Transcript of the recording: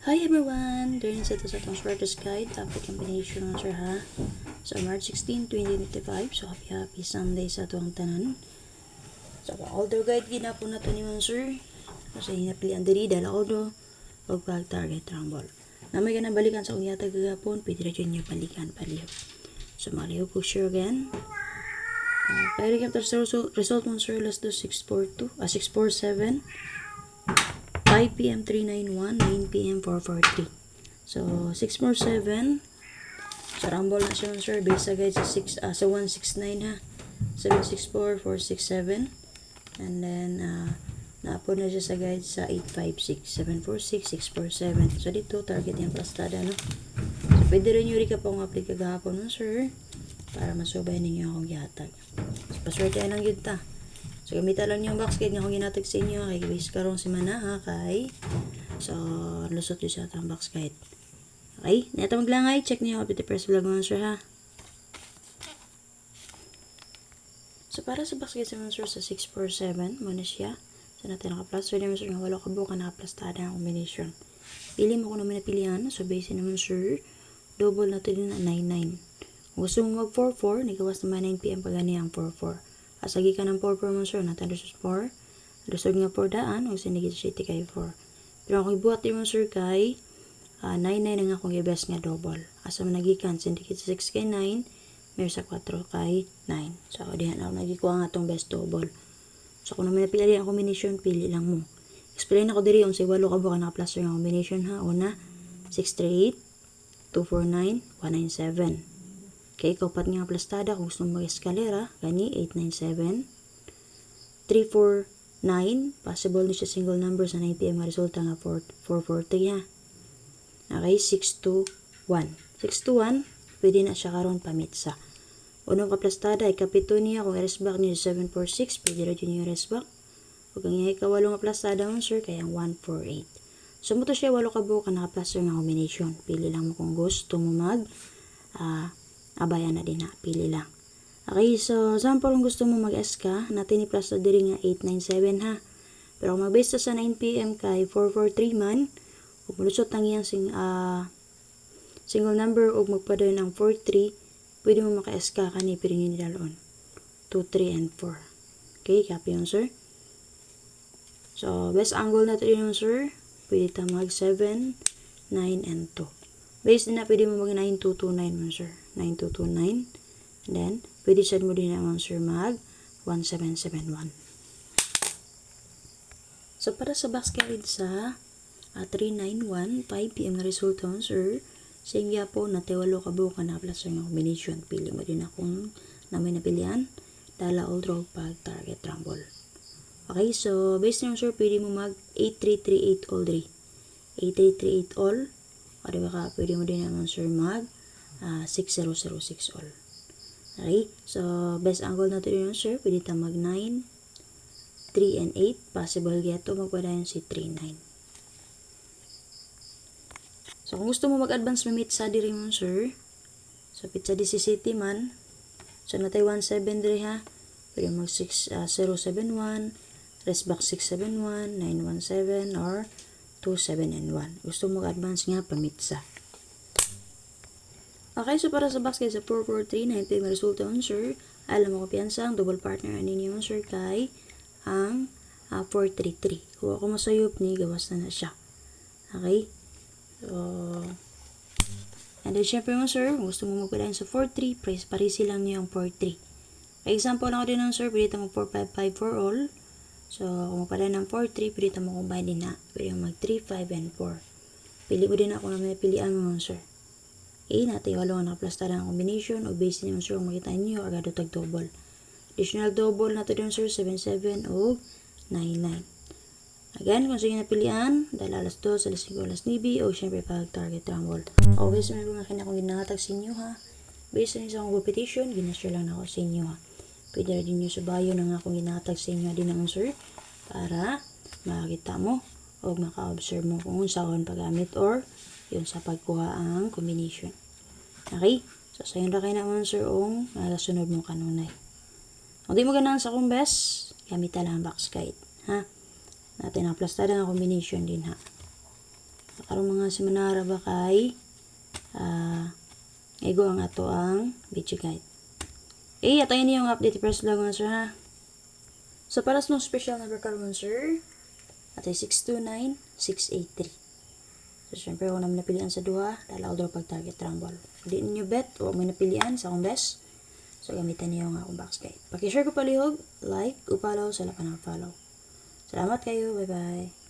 Hi everyone! During sa ito sa itong Smartest Guide, topic combination ng sir ha. So March 16, 2025. So happy Sunday sa ito ang tanan. So older guide ginapo na ito ni mga sir. So hinapilian diri dala oldo o pag target rumble. Na may ganang balikan sa unyata gagapon, pwede rin nyo balikan palihog. So maliho ko sure again. Kaya rin result ng sir last 647. 5 p.m. 391, 9 p.m. 443. So, 6 more 7. So, rumble na siya sir. Base sa guide sa 169 ha. 764, 467. And then, naapod na siya sa guide sa 856, 746, 647. So, dito, target yung plastada, no? So, pwede rin yung recap ang apply kagahapon no, sir. Para masubay ninyo akong yatag. So, paswerte lang yun ta. So, gamitan lang yung box guide nga akong ginatag sa inyo. Kay base karong si Manaha kay. So, lusot yun sa atang box guide. Okay? Neta maglangay. Check niyo kapit press vlog monster ha. So, para sa box guide sa monster sa 647, muna siya. So, natin naka-plus. So, monster nga wala kabuka naka-plastada ang combination. Pili mo kung naman napilihan. So, base na monster. Double na ito din na 99. Kung gusto mo mag 4-4, nagawas naman 9 p.m. pag gani ang 4-4. Asagi ka ng 4 monster natin versus 4. Lusog nga 4 daan o sinigit siya kay 4. Pero kung ibuhat yung monster kay 9-9 ang akong i-best nga double. Asa man nagikan sinigit sa 6 kay 9, meron sa 4 kay 9. So ako dihan ako nagikuha nga itong best double. So kung naman napili ang combination, pili lang mo. Explain ako diri kung sa 8 ka buka naka-plus yung combination ha. Una, 638, 249, 197. Okay, kaupat nga plastada kung gusto mong mag-eskalera, gani 897. 349, possible na siya single number sa 9 p.m. resulta nga 440 ha. Okay, 621. 621, pwede na siya karon pamitsa. Unang kaplastada ay kapito niya kung i-resback niya 746, pwede rin yun yung resback. Huwag ang ikawalong kaplastada mo sir, kaya 148. So mo to siya walo ka buka naka-plaster nga combination. Pili lang mo kung gusto mo mag abayan na din ha. Pili lang. Okay, so sample kung gusto mo mag-SK, natin i-plus na diri nga 897 ha. Pero kung mag-base sa 9 p.m. kay 443 man, kung malusot ang iyang single number o magpadayon ng 43, pwede mo maka-SK ka ni piringin nila loon. 2, 3, and 4. Okay, copy yun sir. So, best angle natin yun sir. Pwede ta mag 7, 9, and 2. Base din na pwede mo mag 9229 mo sir. 9229. And then, pwede sad mo din naman sir mag 1771. So, para sa box guide sa 391, 5 p.m. na resulta mo sir. Sa ingya po, natewalo ka buka na plus yung combination. Pili mo din akong na may napilian. Dala all draw pag target rumble. Okay, so, base naman sir, pwede mo mag 8338 all 3. 8338 all. O diba ka, pwede mo din naman sir mag 6006 all. Okay, so best angle natin yun sir, pwede ta mag 9, 3, and 8. Possible geto, magpadayon si 3, 9. So kung gusto mo mag-advance mamit sa diri mo sir, so pizza di si city man, so natay 17 diri ha, pwede mag 6071, resback 671, 917, or 27 and 1. Gusto mo advance nga pamitsa. Okay, so para sa box guys, sa 443, 9 may resulta on sir. Alam mo ko piyansa, ang double partner ani niyo sir kay ang 433. Kung ako masayop ni, gawas na siya. Okay? So, and then syempre mo sir, kung gusto mo magpadayon sa 43, parisi lang niyo yung 43. Example ako din ng sir, pwede mo 4554 for all. So, kung magpadayon ng 43, pwede mo combine din na. Pwede mo mag 3, 5, and 4. Pili mo din ako na may pilian mo sir. Okay, natin walo nga nakaplastada ng combination o base niyo sir kung makita niyo agad tag double. Additional double nato din sir 77 o 99. Again, kung sige napilian, dahil alas 2, alas 5, alas 9 o syempre pag target rumble. Always na mga kinakong ginatag sa inyo ha. Based na sa akong competition, ginashare lang ako sa inyo ha. Pwede rin nyo sa bio na nga akong ginatag sa inyo din naman sir para makakita mo o maka-observe mo kung saan paggamit or yun sa pagkuha ang combination. Okay? So, sayon na kayo naman sir ang sunod mo kanunay. Kung di mo ganahan sa akong best, gamit lang box guide. Ha? Natin ang plastada ng combination din ha. Karong mga seminara ba kay igo ang ato ang video guide. Atayin niyo yung update first vlog nga sir ha. So para sa special number karon sir, atay 629683. So syempre kung namin napilian sa duha, dalaw daw pag target rumble. Hindi niyo bet o may napilian sa akong best. So gamitan niyo ang akong box guide. Paki-share ko palihog, like, upalaw sa lapan ng follow. Salamat kayo, bye bye.